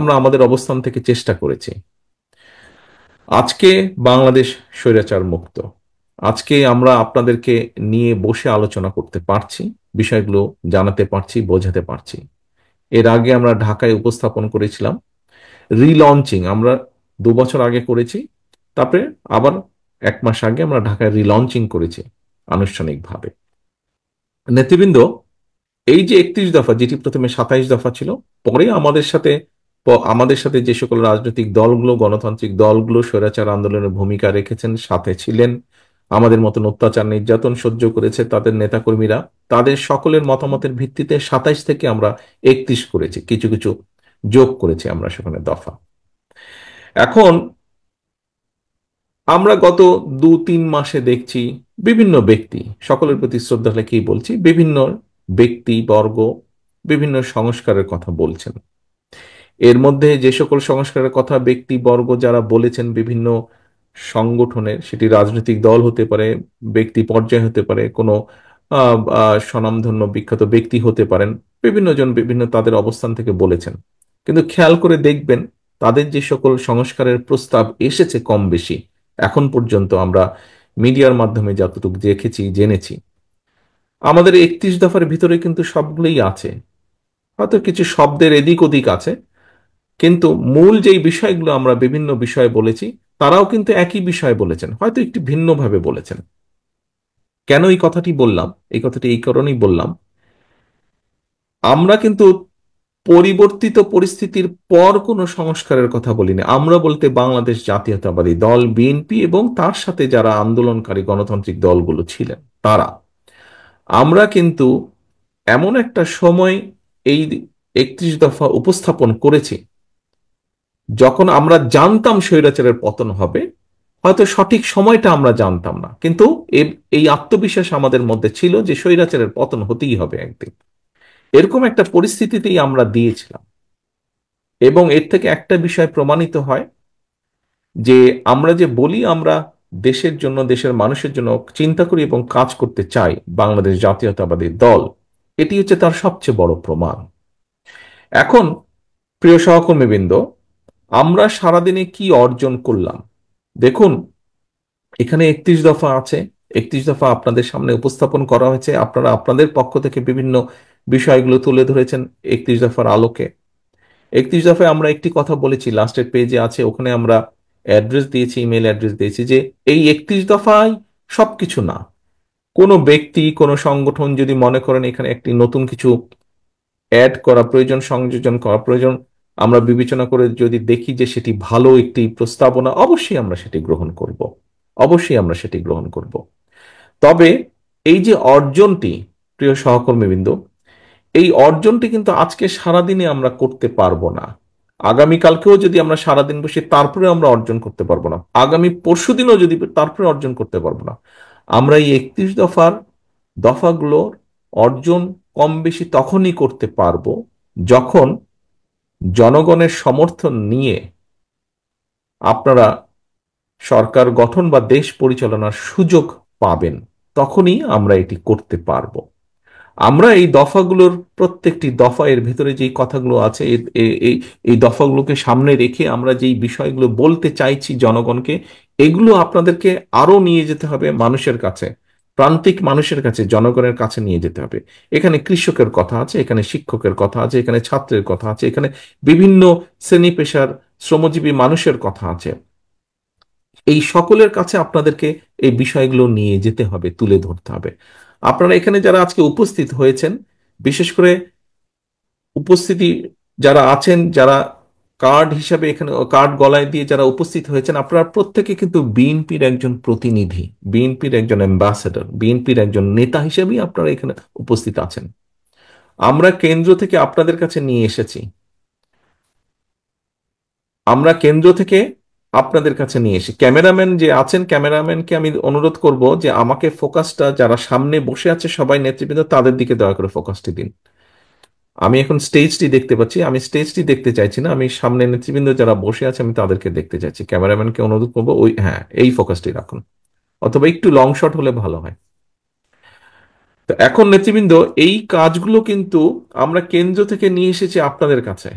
আমরা আমাদের অবস্থান থেকে চেষ্টা করেছি। আজকে বাংলাদেশ স্বৈরাচার মুক্ত। আজকে আমরা আপনাদেরকে নিয়ে বসে আলোচনা করতে পারছি, বিষয়গুলো জানাতে পারছি, বোঝাতে পারছি। এর আগে আমরা ঢাকায় উপস্থাপন করেছিলাম, রিলঞ্চিং আমরা 2 বছর আগে করেছি, তারপরে আবার 1 মাস আগে আমরা ঢাকায় রিলঞ্চিং করেছি আনুষ্ঠানিকভাবে। নেতৃবৃন্দ, এই যে 31 দফা, যেটি প্রথমে 27 দফা ছিল, পরে আমাদের সাথে যে সকল রাজনৈতিক দলগুলো, গণতান্ত্রিক দলগুলো স্বৈরাচার আন্দোলনের ভূমিকা রেখেছেন, সাথে ছিলেন, আমাদের মতন অত্যাচার নির্যাতন সহ্য করেছে তাদের নেতাকর্মীরা, তাদের সকলের মতামতের ভিত্তিতে 27 থেকে আমরা 31 করেছি, কিছু কিছু যোগ করেছি আমরা সেখানে দফা। এখন আমরা গত 2-3 মাসে দেখছি বিভিন্ন ব্যক্তি, সকলের প্রতি শ্রদ্ধা রেখেই বলছি, বিভিন্ন ব্যক্তি বর্গ বিভিন্ন সংস্কারের কথা বলছেন। এর মধ্যে যে সকল সংস্কারের কথা ব্যক্তিবর্গ যারা বলেছেন, বিভিন্ন সংগঠনের, সেটি রাজনৈতিক দল হতে পারে, ব্যক্তি পর্যায়ে হতে পারে, কোনো স্বনামধন্য বিখ্যাত ব্যক্তি হতে পারেন, বিভিন্ন জন বিভিন্ন তাদের অবস্থান থেকে বলেছেন। কিন্তু খেয়াল করে দেখবেন, তাদের যে সকল সংস্কারের প্রস্তাব এসেছে কম বেশি এখন পর্যন্ত আমরা মিডিয়ার মাধ্যমে যতটুকু দেখেছি জেনেছি, আমাদের 31 দফার ভিতরে কিন্তু সবগুলোই আছে। হয়তো কিছু শব্দের এদিক ওদিক আছে, কিন্তু মূল যেই বিষয়গুলো আমরা বিভিন্ন বিষয়ে বলেছি, তারাও কিন্তু একই বিষয় বলেছেন, হয়তো একটু ভিন্নভাবে বলেছেন। কেন এই কথাটি বললাম? এই কথাটি এই কারণেই বললাম, আমরা কিন্তু পরিবর্তিত পরিস্থিতির পর কোনো সংস্কারের কথা বলিনি। আমরা বলতে বাংলাদেশ জাতীয়তাবাদী দল বিএনপি এবং তার সাথে যারা আন্দোলনকারী গণতান্ত্রিক দলগুলো ছিলেন তারা, আমরা কিন্তু এমন একটা সময় এই 31 দফা উপস্থাপন করেছি যখন আমরা জানতাম স্বৈরাচারের পতন হবে। হয়তো সঠিক সময়টা আমরা জানতাম না, কিন্তু এই আত্মবিশ্বাস আমাদের মধ্যে ছিল যে স্বৈরাচারের পতন হতেই হবে একদিন। এরকম একটা পরিস্থিতিতেই আমরা দিয়েছিলাম। এবং এর থেকে একটা বিষয় প্রমাণিত হয় যে আমরা যে বলি আমরা দেশের জন্য, দেশের মানুষের জন্য চিন্তা করি এবং কাজ করতে চাই, বাংলাদেশ জাতীয়তাবাদী দল, এটি হচ্ছে তার সবচেয়ে বড় প্রমাণ। এখন প্রিয় সহকর্মীবৃন্দ, আমরা সারাদিনে কি অর্জন করলাম দেখুন। এখানে 31 দফা আছে, 31 দফা আপনাদের সামনে উপস্থাপন করা হয়েছে, আপনারা আপনাদের পক্ষ থেকে বিভিন্ন বিষয়গুলো তুলে ধরেছেন 31 দফার আলোকে। 31 দফায় আমরা একটি কথা বলেছি, লাস্টের পেজে আছে, ওখানে আমরা অ্যাড্রেস দিয়েছি, ইমেল অ্যাড্রেস দিয়েছি, যে এই 31 দফায় সবকিছু না। কোনো ব্যক্তি, কোনো সংগঠন যদি মনে করেন এখানে একটি নতুন কিছু অ্যাড করা প্রয়োজন, সংযোজন করা প্রয়োজন, আমরা বিবেচনা করে যদি দেখি যে সেটি ভালো একটি প্রস্তাবনা, অবশ্যই আমরা সেটি গ্রহণ করব। অবশ্যই আমরা সেটি গ্রহণ করব। তবে এই যে অর্জনটি, প্রিয় সহকর্মীবৃন্দ, এই অর্জনটি কিন্তু আজকে সারাদিনে আমরা করতে পারবো না। আগামীকালকেও যদি আমরা সারাদিন বসে তারপরে আমরা অর্জন করতে পারবো না, আগামী পরশুদিনও যদি তারপরে অর্জন করতে পারবো না। আমরা এই 31 দফাগুলোর অর্জন কম বেশি তখনই করতে পারবো যখন জনগণের সমর্থন নিয়ে আপনারা সরকার গঠন বা দেশ পরিচালনার সুযোগ পাবেন, তখনই আমরা এটি করতে পারবো। আমরা এই দফাগুলোর প্রত্যেকটি দফা, এর ভেতরে যেই কথাগুলো আছে, এই দফাগুলোকে সামনে রেখে আমরা যেই বিষয়গুলো বলতে চাইছি জনগণকে, এগুলো আপনাদেরকে আরো নিয়ে যেতে হবে মানুষের কাছে, প্রান্তিক মানুষের কাছে, জনগণের কাছে নিয়ে যেতে হবে। এখানে কৃষকের কথা আছে, এখানে শিক্ষকের কথা আছে, এখানে ছাত্রের কথা আছে, এখানে বিভিন্ন শ্রেণী পেশার শ্রমজীবী মানুষের কথা আছে। এই সকলের কাছে আপনাদেরকে এই বিষয়গুলো নিয়ে যেতে হবে, তুলে ধরতে হবে। আপনারা এখানে যারা আজকে উপস্থিত হয়েছেন, বিশেষ করে উপস্থিতি যারা আছেন, যারা কার্ড হিসাবে এখানে কার্ড গলায় দিয়ে যারা উপস্থিত হয়েছেন, আপনারা প্রত্যেকে কিন্তু বিএনপির একজন প্রতিনিধি, বিএনপির একজন অ্যাম্বাসেডর, বিএনপির একজন নেতা হিসেবেই আপনারা এখানে উপস্থিত আছেন। আমরা কেন্দ্র থেকে আপনাদের কাছে নিয়ে এসেছি, আমরা কেন্দ্র থেকে আপনাদের কাছে নিয়ে এসে ক্যামেরাম্যান যে আছেন, ক্যামেরাম্যানকে আমি অনুরোধ করব যে আমাকে ফোকাসটা, যারা সামনে বসে আছে সবাই নেতৃবৃন্দ, তাদের দিকে দয়া করে ফোকাসটি দিন। আমি এখন স্টেজটি দেখতে পাচ্ছি, আমি স্টেজটি দেখতে চাইছি না, আমি সামনে নেতৃবৃন্দ যারা বসে আছে আমি তাদেরকে দেখতে চাইছি। ক্যামেরাম্যানকে অনুরোধ করবো ওই, হ্যাঁ, এই ফোকাসটি রাখুন, অথবা একটু লং শট হলে ভালো হয়। তো এখন নেতৃবৃন্দ, এই কাজগুলো কিন্তু আমরা কেন্দ্র থেকে নিয়ে এসেছি আপনাদের কাছে।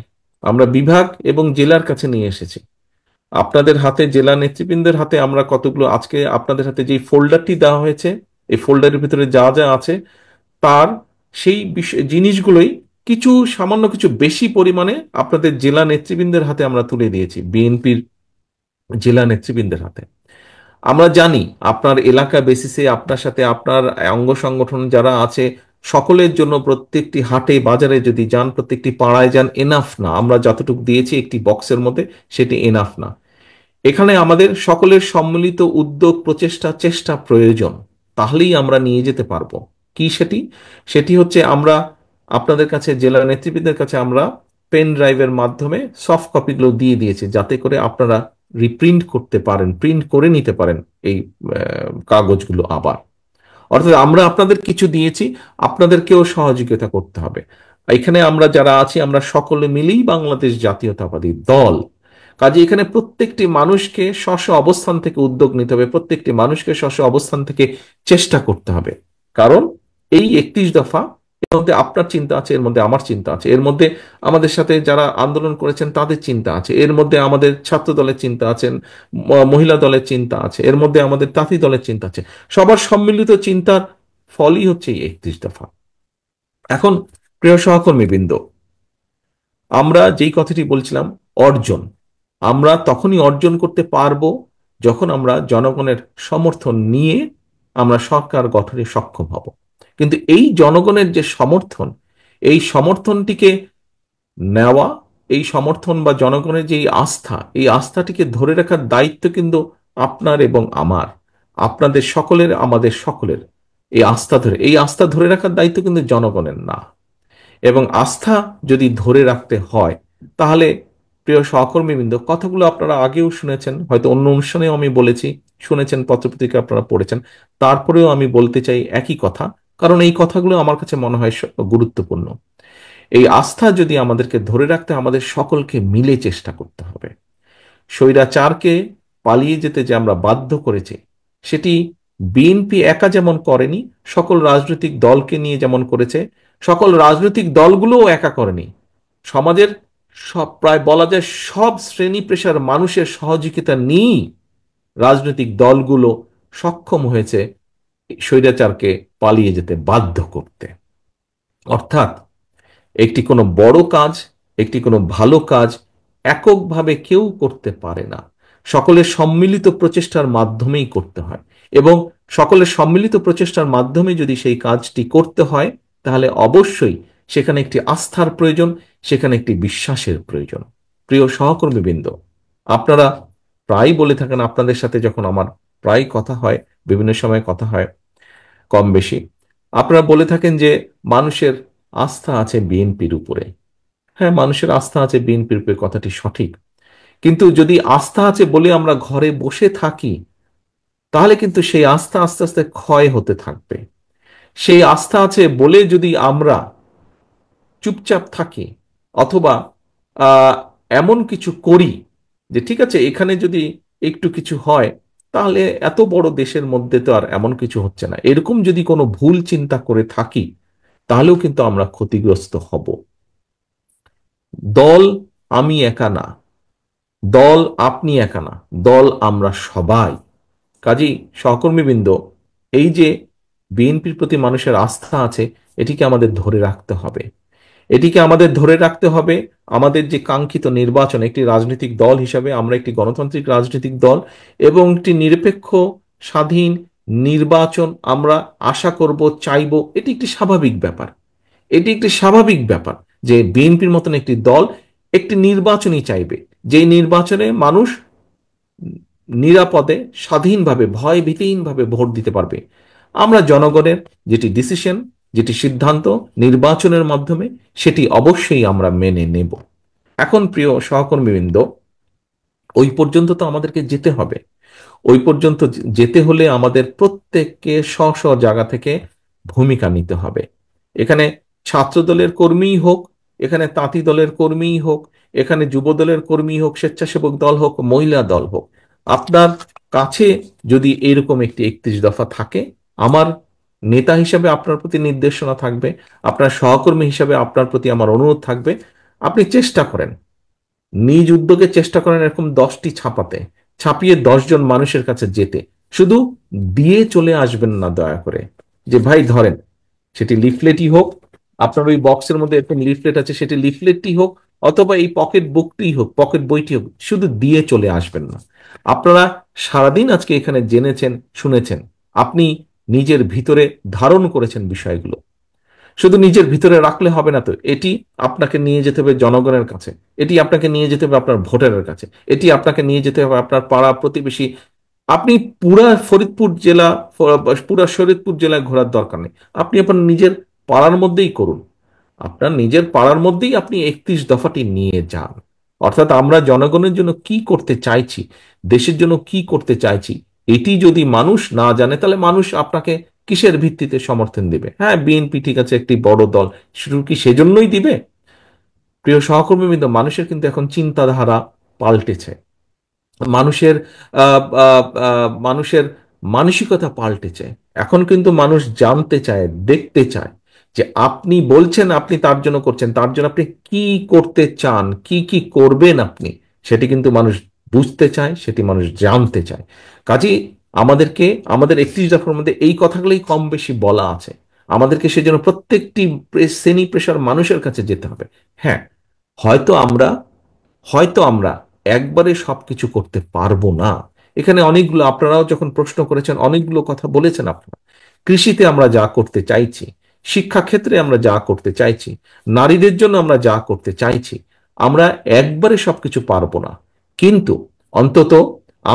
আমরা বিভাগ এবং জেলার কাছে নিয়ে এসেছি। আপনাদের হাতে, জেলা নেতৃবৃন্দের হাতে আমরা কতগুলো, আজকে আপনাদের হাতে যে ফোল্ডারটি দেওয়া হয়েছে, এই ফোল্ডারের ভিতরে যা যা আছে তার সেই জিনিসগুলোই কিছু সামান্য কিছু বেশি পরিমাণে আপনাদের জেলা নেতৃবৃন্দের হাতে আমরা তুলে দিয়েছি, বিএনপির জেলা নেতৃবৃন্দের হাতে। আমরা জানি আপনার এলাকা বেসিসে আপনার সাথে আপনার অঙ্গ সংগঠন যারা আছে সকলের জন্য প্রত্যেকটি হাটে বাজারে যদি যান, প্রত্যেকটি পাড়ায় যান, এনাফ না। আমরা যতটুকু দিয়েছি একটি বক্সের মধ্যে, সেটি এনাফ না। এখানে আমাদের সকলের সম্মিলিত উদ্যোগ, প্রচেষ্টা, চেষ্টা প্রয়োজন। তাহলেই আমরা নিয়ে যেতে পারবো। কি সেটি? সেটি হচ্ছে আমরা আপনাদের কাছে, জেলা নেতৃবৃন্দের কাছে আমরা পেন ড্রাইভের মাধ্যমে সফট কপিগুলো দিয়ে দিয়েছি, যাতে করে আপনারা রিপ্রিন্ট করতে পারেন, প্রিন্ট করে নিতে পারেন এই কাগজগুলো আবার। অর্থাৎ আমরা আপনাদের কিছু দিয়েছি, আপনাদেরকেও সহযোগিতা করতে হবে। এখানে আমরা যারা আছি আমরা সকলে মিলেই বাংলাদেশ জাতীয়তাবাদী দল। কাজে এখানে প্রত্যেকটি মানুষকে স্ব স্ব অবস্থান থেকে উদ্যোগ নিতে হবে, প্রত্যেকটি মানুষকে স্ব স্ব অবস্থান থেকে চেষ্টা করতে হবে। কারণ এই 31 দফা, এর মধ্যে আপনার চিন্তা আছে, এর মধ্যে আমার চিন্তা আছে, এর মধ্যে আমাদের সাথে যারা আন্দোলন করেছেন তাদের চিন্তা আছে, এর মধ্যে আমাদের ছাত্র দলের চিন্তা আছেন, মহিলা দলের চিন্তা আছে, এর মধ্যে আমাদের তাঁতি দলের চিন্তা আছে। সবার সম্মিলিত চিন্তার ফলই হচ্ছে এই 31 দফা। এখন প্রিয় সহকর্মীবৃন্দ, আমরা যেই কথাটি বলছিলাম, অর্জন, আমরা তখনই অর্জন করতে পারবো যখন আমরা জনগণের সমর্থন নিয়ে আমরা সরকার গঠনে সক্ষম হব। কিন্তু এই জনগণের যে সমর্থন, এই সমর্থনটিকে নেওয়া, এই সমর্থন বা জনগণের যে এই আস্থা, এই আস্থাটিকে ধরে রাখার দায়িত্ব কিন্তু আপনার এবং আমার, আপনাদের সকলের, আমাদের সকলের। এই আস্থা ধরে রাখার দায়িত্ব কিন্তু জনগণের না। এবং আস্থা যদি ধরে রাখতে হয়, তাহলে প্রিয় সহকর্মীবৃন্দ, কথাগুলো আপনারা আগেও শুনেছেন, হয়তো অন্য অনুষ্ঠানেও আমি বলেছি, শুনেছেন, পত্রপত্রিকা আপনারা পড়েছেন। তারপরেও আমি বলতে চাই একই কথা, কারণ এই কথাগুলো আমার কাছে মনে হয় গুরুত্বপূর্ণ। এই আস্থা যদি আমাদেরকে ধরে রাখতে, আমাদের সকলকে মিলে চেষ্টা করতে হবে। স্বৈরাচারকে পালিয়ে যেতে যে আমরা বাধ্য করেছি, সেটি বিএনপি একা যেমন করেনি, সকল রাজনৈতিক দলকে নিয়ে যেমন করেছে, সকল রাজনৈতিক দলগুলোও একা করেনি। সমাজের সব, প্রায় বলা যায় সব শ্রেণী পেশার মানুষের সহযোগিতা নিয়েই রাজনৈতিক দলগুলো সক্ষম হয়েছে স্বৈরাচারকে পালিয়ে যেতে বাধ্য করতে। অর্থাৎ একটি কোনো বড় কাজ, একটি কোনো ভালো কাজ এককভাবে কেউ করতে পারে না। সকলের সম্মিলিত প্রচেষ্টার মাধ্যমেই করতে হয়। এবং সকলের সম্মিলিত প্রচেষ্টার মাধ্যমে যদি সেই কাজটি করতে হয়, তাহলে অবশ্যই সেখানে একটি আস্থার প্রয়োজন, সেখানে একটি বিশ্বাসের প্রয়োজন। প্রিয় সহকর্মীবৃন্দ, আপনারা প্রায় বলে থাকেন, আপনাদের সাথে যখন আমার প্রায় কথা হয়, বিভিন্ন সময় কথা হয় কম বেশি, আপনারা বলে থাকেন যে মানুষের আস্থা আছে বিএনপির উপরে। হ্যাঁ, মানুষের আস্থা আছে বিএনপির উপরে, কথাটি সঠিক। কিন্তু যদি আস্থা আছে বলে আমরা ঘরে বসে থাকি, তাহলে কিন্তু সেই আস্থা আস্তে আস্তে ক্ষয় হতে থাকবে। সেই আস্থা আছে বলে যদি আমরা চুপচাপ থাকি, অথবা আহ, এমন কিছু করি যে ঠিক আছে এখানে যদি একটু কিছু হয়, তাহলে এত বড় দেশের মধ্যে তো আর এমন কিছু হচ্ছে না, এরকম যদি কোনো ভুল চিন্তা করে থাকি, তাহলেও কিন্তু আমরা ক্ষতিগ্রস্ত হব। দল আমি একা না, দল আপনি একা না, দল আমরা সবাই। কাজী সহকর্মীবৃন্দ, এই যে বিএনপির প্রতি মানুষের আস্থা আছে, এটিকে আমাদের ধরে রাখতে হবে। এটিকে আমাদের ধরে রাখতে হবে। আমাদের যে কাঙ্ক্ষিত নির্বাচন, একটি রাজনৈতিক দল হিসাবে আমরা একটি গণতান্ত্রিক রাজনৈতিক দল, এবং একটি নিরপেক্ষ স্বাধীন নির্বাচন আমরা আশা করব, চাইব। এটি একটি স্বাভাবিক ব্যাপার। এটি একটি স্বাভাবিক ব্যাপার যে বিএনপির মতন একটি দল একটি নির্বাচনই চাইবে, যে নির্বাচনে মানুষ নিরাপদে, স্বাধীনভাবে, ভয় ভীতিহীনভাবে ভোট দিতে পারবে। আমরা জনগণের যেটি ডিসিশন, যেটি সিদ্ধান্ত নির্বাচনের মাধ্যমে, সেটি অবশ্যই আমরা মেনে নেব। এখন প্রিয় সহকর্মীবৃন্দ, ওই পর্যন্ত তো আমাদেরকে যেতে হবে। ওই পর্যন্ত যেতে হলে আমাদের প্রত্যেককে স্ব স্ব জায়গা থেকে ভূমিকা নিতে হবে। এখানে ছাত্র দলের কর্মীই হোক, এখানে তাঁতি দলের কর্মীই হোক, এখানে যুব দলের কর্মী হোক, স্বেচ্ছাসেবক দল হোক, মহিলা দল হোক, আপনার কাছে যদি এরকম একটি 31 দফা থাকে, আমার নেতা হিসাবে আপনার প্রতি নির্দেশনা থাকবে, আপনার সহকর্মী হিসাবে আপনার প্রতি আমার অনুরোধ থাকবে, আপনি চেষ্টা করেন নিজ উদ্যোগে চেষ্টা করেন এরকম 10টি ছাপাতে, ছাপিয়ে 10 জন মানুষের কাছে যেতে। শুধু দিয়ে চলে আসবেন না দয়া করে, যে ভাই ধরেন, সেটি লিফলেটই হোক, আপনার ওই বক্সের মধ্যে এরকম লিফলেট আছে, সেটি লিফলেটই হোক, অথবা এই পকেট বুকটি হোক, পকেট বইটি হোক, শুধু দিয়ে চলে আসবেন না। আপনারা সারাদিন আজকে এখানে জেনেছেন, শুনেছেন, আপনি নিজের ভিতরে ধারণ করেছেন বিষয়গুলো। শুধু নিজের ভিতরে রাখলে হবে না তো, এটি আপনাকে নিয়ে যেতে হবে জনগণের কাছে, এটি আপনাকে নিয়ে যেতে হবে আপনার ভোটারের কাছে, এটি আপনাকে নিয়ে যেতে হবে আপনার পাড়া প্রতিবেশী। আপনি পুরা ফরিদপুর জেলা, পুরা শরীয়তপুর জেলায় ঘোরার দরকার নেই, আপনি আপনার নিজের পাড়ার মধ্যেই করুন। আপনার নিজের পাড়ার মধ্যেই আপনি 31 দফাটি নিয়ে যান। অর্থাৎ আমরা জনগণের জন্য কি করতে চাইছি, দেশের জন্য কি করতে চাইছি, এটি যদি মানুষ না জানে, তাহলে মানুষ আপনাকে কিসের ভিত্তিতে সমর্থন দিবে? হ্যাঁ, বিএনপি ঠিক আছে, একটি বড় দল, শুধু কি সেজন্যই দিবে? প্রিয় সহকর্মীবৃন্দ, মানুষের কিন্তু এখন চিন্তাধারা পাল্টেছে। মানুষের মানুষের মানসিকতা পাল্টেছে। এখন কিন্তু মানুষ জানতে চায়, দেখতে চায় যে আপনি বলছেন আপনি তার জন্য করছেন, তার জন্য আপনি কি করতে চান, কি কি করবেন আপনি, সেটি কিন্তু মানুষ বুঝতে চায়, সেটি মানুষ জানতে চায়। কাজেই আমাদেরকে, আমাদের 31 দফার মধ্যে এই কথাগুলোই কম বেশি বলা আছে। আমাদেরকে সেজন্য প্রত্যেকটি শ্রেণী পেশার মানুষের কাছে যেতে হবে। হ্যাঁ, হয়তো আমরা হয়তো আমরা একবারে সবকিছু করতে পারবো না। এখানে অনেকগুলো, আপনারাও যখন প্রশ্ন করেছেন অনেকগুলো কথা বলেছেন আপনারা। কৃষিতে আমরা যা করতে চাইছি, শিক্ষা ক্ষেত্রে আমরা যা করতে চাইছি, নারীদের জন্য আমরা যা করতে চাইছি, আমরা একবারে সবকিছু পারবো না। কিন্তু অন্তত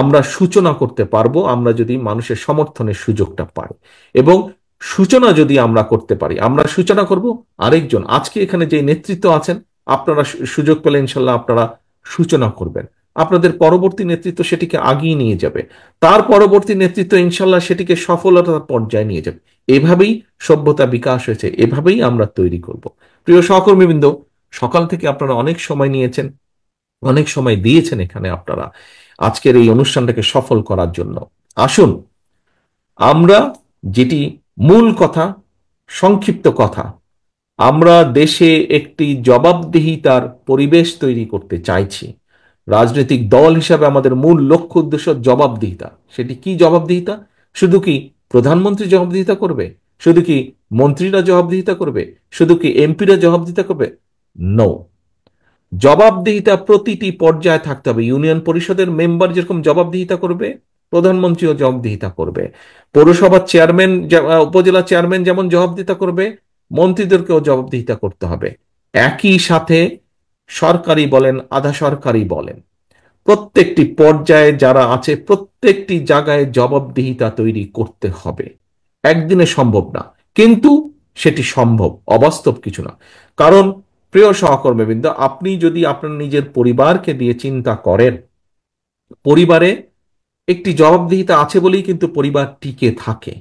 আমরা সূচনা করতে পারবো, আমরা যদি মানুষের সমর্থনের সুযোগটা পাই। এবং সূচনা যদি আমরা করতে পারি, আমরা সূচনা করব। আরেকজন আজকে এখানে যে নেতৃত্ব আছেন, আপনারা সুযোগ পেলে ইনশাল্লাহ আপনারা সূচনা করবেন। আপনাদের পরবর্তী নেতৃত্ব সেটিকে আগিয়ে নিয়ে যাবে, তার পরবর্তী নেতৃত্ব ইনশাল্লাহ সেটিকে সফলতার পর্যায়ে নিয়ে যাবে। এভাবেই সভ্যতা বিকাশ হয়েছে, এভাবেই আমরা তৈরি করব। প্রিয় সহকর্মীবৃন্দ, সকাল থেকে আপনারা অনেক সময় নিয়েছেন, অনেক সময় দিয়েছেন এখানে আপনারা আজকের এই অনুষ্ঠানটাকে সফল করার জন্য। আসুন আমরা, যেটি মূল কথা, সংক্ষিপ্ত কথা, আমরা দেশে একটি জবাবদিহিতার পরিবেশ তৈরি করতে চাইছি। রাজনৈতিক দল হিসাবে আমাদের মূল লক্ষ্য উদ্দেশ্য জবাবদিহিতা। সেটি কি জবাবদিহিতা? শুধু কি প্রধানমন্ত্রী জবাবদিহিতা করবে? শুধু কি মন্ত্রীরা জবাবদিহিতা করবে? শুধু কি এমপিরা জবাবদিহিতা করবে? নো। জবাবদিহিতা প্রতিটি পর্যায়ে থাকতে হবে। ইউনিয়ন পরিষদের মেম্বার যেরকম জবাবদিহিতা করবে, প্রধানমন্ত্রীও জবাবদিহিতা করবে। পৌরসভার চেয়ারম্যান, উপজেলা চেয়ারম্যান যেমন জবাবদিহিতা করবে, মন্ত্রীদেরকেও জবাবদিহিতা করতে হবে। একই সাথে সরকারি বলেন, আধা সরকারি বলেন, প্রত্যেকটি পর্যায়ে যারা আছে, প্রত্যেকটি জায়গায় জবাবদিহিতা তৈরি করতে হবে। একদিনে সম্ভব না, কিন্তু সেটি সম্ভব, অবাস্তব কিছু না। কারণ প্রিয় সহকর্মীবৃন্দ, আপনি যদি আপনার নিজের পরিবারকে দিয়ে চিন্তা করেন, পরিবারে একটি জবাবদিহিতা আছে বলেই কিন্তু পরিবার টিকে থাকে।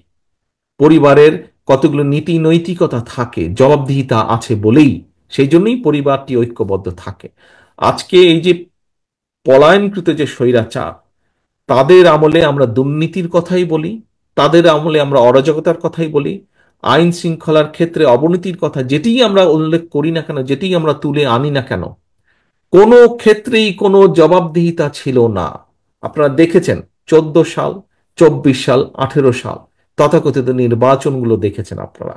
পরিবারের কতগুলো নীতি নৈতিকতা থাকে, জবাবদিহিতা আছে বলেই, সেই জন্যই পরিবারটি ঐক্যবদ্ধ থাকে। আজকে এই যে পলায়নকৃত যে স্বৈরাচার, তাদের আমলে আমরা দুর্নীতির কথাই বলি, তাদের আমলে আমরা অরাজকতার কথাই বলি, আইন শৃঙ্খলার ক্ষেত্রে অবনতির কথা যেটিই আমরা উল্লেখ করি না কেন, যেটিই আমরা তুলে আনি না কেন, কোনো ক্ষেত্রেই কোনো জবাবদিহিতা ছিল না। আপনারা দেখেছেন 14 সাল, 24 সাল, 18 সাল, তথাকথিত নির্বাচনগুলো দেখেছেন আপনারা।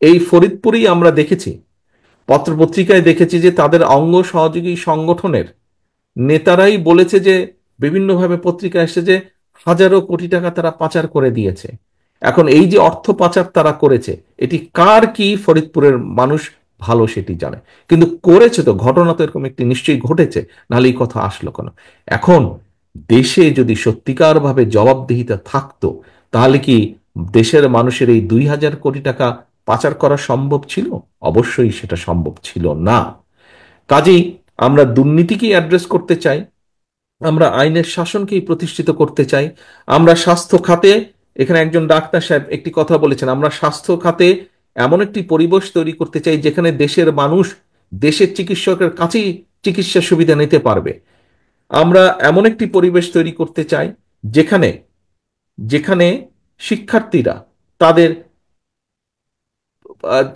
এই ফরিদপুরেই আমরা দেখেছি, পত্রপত্রিকায় দেখেছি যে তাদের অঙ্গ সহযোগী সংগঠনের নেতারাই বলেছে যে, বিভিন্নভাবে পত্রিকা এসেছে যে হাজারো কোটি টাকা তারা পাচার করে দিয়েছে। এখন এই যে অর্থ পাচার তারা করেছে, এটি কার কি ফরিদপুরের মানুষ ভালো সেটি জানে। কিন্তু করেছে তো, ঘটনা তো এরকম একটি নিশ্চয়ই ঘটেছে, নাহলে এই কথা আসলো কেন? এখন দেশে যদি সত্যিকার ভাবে জবাবদিহিতা থাকতো, তাহলে কি দেশের মানুষের এই 2000 কোটি টাকা পাচার করা সম্ভব ছিল? অবশ্যই সেটা সম্ভব ছিল না। কাজেই আমরা দুর্নীতিকেই অ্যাড্রেস করতে চাই, আমরা আইনের শাসনকেই প্রতিষ্ঠিত করতে চাই। আমরা স্বাস্থ্য খাতে, এখানে একজন ডাক্তার সাহেব একটি কথা বলেছেন, আমরা স্বাস্থ্য খাতে এমন একটি পরিবেশ তৈরি করতে চাই যেখানে দেশের মানুষ দেশের চিকিৎসকের কাছেই চিকিৎসা সুবিধা নিতে পারবে। আমরা এমন একটি পরিবেশ তৈরি করতে চাই যেখানে যেখানে শিক্ষার্থীরা তাদের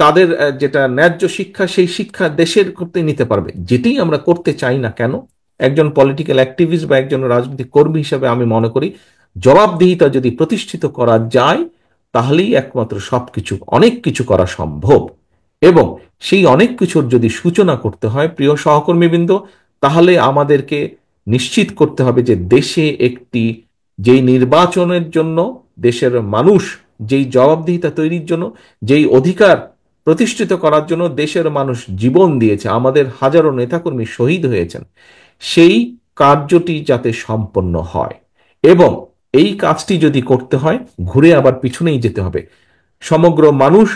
তাদের যেটা ন্যায্য শিক্ষা, সেই শিক্ষা দেশের করতে নিতে পারবে। যেটি আমরা করতে চাই না কেন, একজন পলিটিক্যাল অ্যাক্টিভিস্ট বা একজন রাজনৈতিক কর্মী হিসাবে আমি মনে করি জবাবদিহিতা যদি প্রতিষ্ঠিত করা যায় তাহলেই একমাত্র সবকিছু অনেক কিছু করা সম্ভব। এবং সেই অনেক কিছুর যদি সূচনা করতে হয় প্রিয় সহকর্মীবৃন্দ, তাহলে আমাদেরকে নিশ্চিত করতে হবে যে দেশে একটি, যেই নির্বাচনের জন্য দেশের মানুষ, যেই জবাবদিহিতা তৈরির জন্য, যেই অধিকার প্রতিষ্ঠিত করার জন্য দেশের মানুষ জীবন দিয়েছে, আমাদের হাজারো নেতাকর্মী শহীদ হয়েছেন, সেই কার্যটি যাতে সম্পন্ন হয়। এবং এই কাজটি যদি করতে হয় ঘুরে আবার পিছনেই যেতে হবে। সমগ্র মানুষ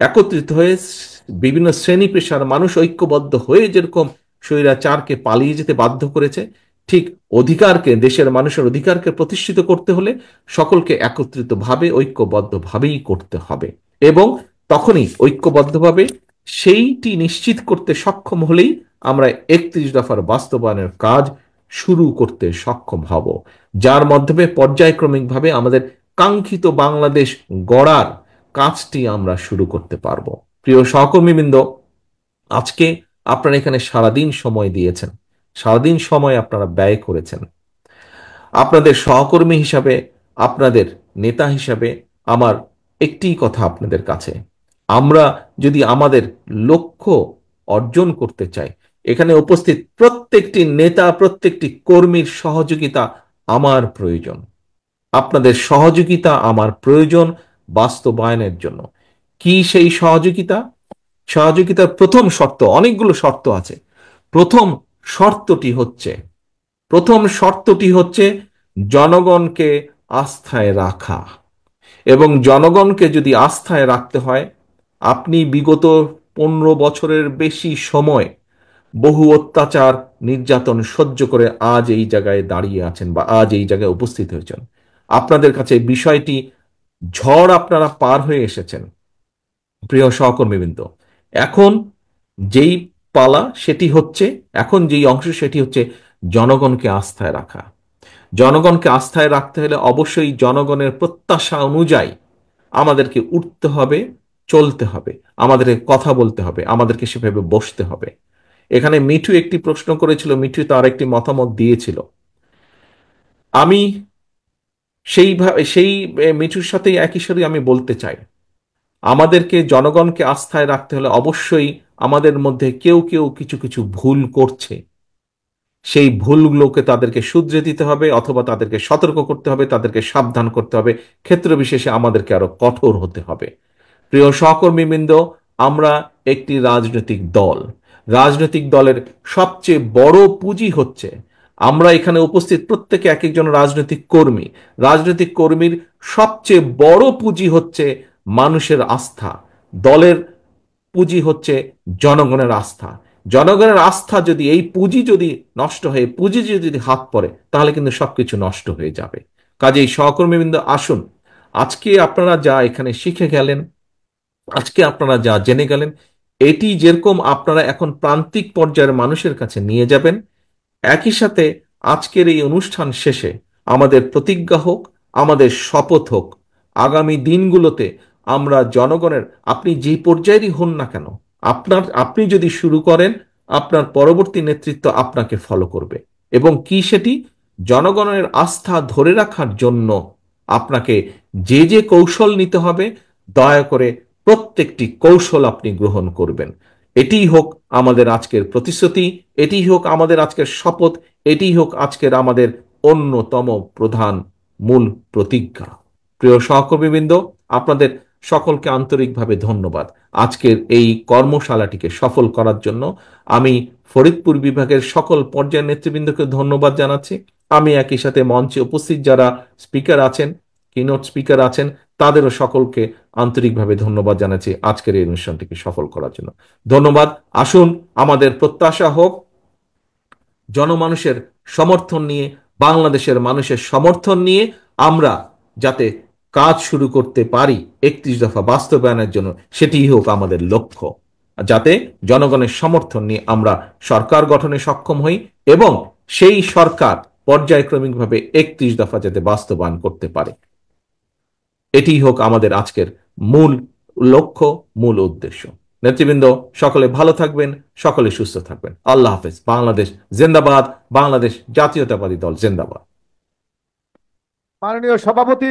একত্রিত হয়ে, বিভিন্ন শ্রেণী পেশার মানুষ ঐক্যবদ্ধ হয়ে যেরকম স্বৈরাচারকে পালিয়ে যেতে বাধ্য করেছে, ঠিক অধিকারকে, দেশের মানুষের অধিকারকে প্রতিষ্ঠিত করতে হলে সকলকে একত্রিতভাবে ঐক্যবদ্ধভাবেই করতে হবে। এবং তখনই ঐক্যবদ্ধভাবে সেইটি নিশ্চিত করতে সক্ষম হলেই আমরা 31 দফার বাস্তবায়নের কাজ শুরু করতে সক্ষম হব, যার মাধ্যমে পর্যায়ক্রমিকভাবে আমাদের কাঙ্ক্ষিত বাংলাদেশ গড়ার কাজটি আমরা শুরু করতে পারবো। প্রিয় সহকর্মীবৃন্দ, আজকে আপনারা এখানে সারাদিন সময় দিয়েছেন, সারাদিন সময় আপনারা ব্যয় করেছেন। আপনাদের সহকর্মী হিসাবে, আপনাদের নেতা হিসাবে আমার একটি কথা আপনাদের কাছে, আমরা যদি আমাদের লক্ষ্য অর্জন করতে চাই, এখানে উপস্থিত প্রত্যেকটি নেতা, প্রত্যেকটি কর্মীর সহযোগিতা আমার প্রয়োজন। আপনাদের সহযোগিতা আমার প্রয়োজন বাস্তবায়নের জন্য। কি সেই সহযোগিতা? সহযোগিতার প্রথম শর্ত, অনেকগুলো শর্ত আছে। প্রথম শর্তটি হচ্ছে প্রথম শর্তটি হচ্ছে জনগণকে আস্থায় রাখা। এবং জনগণকে যদি আস্থায় রাখতে হয়, আপনি বিগত 15 বছরের বেশি সময় বহু অত্যাচার নির্যাতন সহ্য করে আজ এই জায়গায় দাঁড়িয়ে আছেন বা আজ এই জায়গায় উপস্থিত হয়েছেন। আপনাদের কাছে বিষয়টি, ঝড় আপনারা পার হয়ে এসেছেন। প্রিয় সহকর্মীবৃন্দ, এখন যেই পালা সেটি হচ্ছে, এখন যেই অংশ সেটি হচ্ছে জনগণকে আস্থায় রাখা। জনগণকে আস্থায় রাখতে হলে অবশ্যই জনগণের প্রত্যাশা অনুযায়ী আমাদেরকে উঠতে হবে, চলতে হবে, আমাদেরকে কথা বলতে হবে, আমাদেরকে সেভাবে বসতে হবে। এখানে মিঠু একটি প্রশ্ন করেছিল, মিঠু তার একটি মতামত দিয়েছিল। আমি সেই মিঠুর সাথেই একই সাথে আমি বলতে চাই, আমাদেরকে জনগণকে আস্থায় রাখতে হলে অবশ্যই আমাদের মধ্যে কেউ কেউ কিছু কিছু ভুল করছে, সেই ভুলগুলোকে তাদেরকে শুধরে দিতে হবে, অথবা তাদেরকে সতর্ক করতে হবে, তাদেরকে সাবধান করতে হবে, ক্ষেত্র বিশেষে আমাদেরকে আরো কঠোর হতে হবে। প্রিয় সহকর্মীবৃন্দ, আমরা একটি রাজনৈতিক দল। রাজনৈতিক দলের সবচেয়ে বড় পুঁজি হচ্ছে, আমরা এখানে উপস্থিত প্রত্যেকে এক একজন রাজনৈতিক কর্মী। রাজনৈতিক কর্মীর সবচেয়ে বড় পুঁজি হচ্ছে মানুষের আস্থা। দলের পুঁজি হচ্ছে জনগণের আস্থা। জনগণের আস্থা যদি, এই পুঁজি যদি নষ্ট হয়ে, পুঁজি যদি হাত পড়ে, তাহলে কিন্তু সবকিছু নষ্ট হয়ে যাবে। কাজেই সহকর্মীবৃন্দ, আসুন, আজকে আপনারা যা এখানে শিখে গেলেন, আজকে আপনারা যা জেনে গেলেন, এটি যেরকম আপনারা এখন প্রান্তিক পর্যায়ের মানুষের কাছে নিয়ে যাবেন, একই সাথে আজকের এই অনুষ্ঠান শেষে আমাদের প্রতিজ্ঞা হোক, আমাদের শপথ হোক, আগামী দিনগুলোতে আমরা জনগণের, আপনি যে পর্যায়েরই হন না কেন, আপনি যদি শুরু করেন, আপনার পরবর্তী নেতৃত্ব আপনাকে ফলো করবে। এবং কি সেটি? জনগণের আস্থা ধরে রাখার জন্য আপনাকে যে যে কৌশল নিতে হবে, দয়া করে প্রত্যেকটি কৌশল আপনি গ্রহণ করবেন। এটিই হোক আমাদের আজকের প্রতিশ্রুতি, এটিই হোক আমাদের আজকের শপথ, এটিই হোক আজকের আমাদের অন্যতম প্রধান মূল প্রতিজ্ঞা। প্রিয় সহকর্মীবৃন্দ, আপনাদের সকলকে আন্তরিকভাবে ধন্যবাদ আজকের এই কর্মশালাটিকে সফল করার জন্য। আমি ফরিদপুর বিভাগের সকল পর্যায়ের নেতৃবৃন্দকে ধন্যবাদ জানাচ্ছি। আমি একই সাথে মঞ্চে উপস্থিত যারা স্পিকার আছেন, কিনোট স্পিকার আছেন, তাদেরও সকলকে আন্তরিকভাবে ধন্যবাদ জানাচ্ছি আজকের এই অনুষ্ঠানটিকে সফল করার জন্য। ধন্যবাদ। আসুন, আমাদের প্রত্যাশা হোক জনমানুষের সমর্থন নিয়ে, বাংলাদেশের মানুষের সমর্থন নিয়ে আমরা যাতে কাজ শুরু করতে পারি 31 দফা বাস্তবায়নের জন্য, সেটিই হোক আমাদের লক্ষ্য। যাতে জনগণের সমর্থন নিয়ে আমরা সরকার গঠনে সক্ষম হই এবং সেই সরকার পর্যায়ক্রমিকভাবে 31 দফা যাতে বাস্তবায়ন করতে পারে, এটিই হোক আমাদের আজকের মূল লক্ষ্য, মূল উদ্দেশ্য। নেতৃবৃন্দ, সকলে ভালো থাকবেন, সকলে সুস্থ থাকবেন। আল্লাহ হাফেজ। বাংলাদেশ জিন্দাবাদ। বাংলাদেশ জাতীয়তাবাদী দল জিন্দাবাদ। মাননীয় সভাপতি।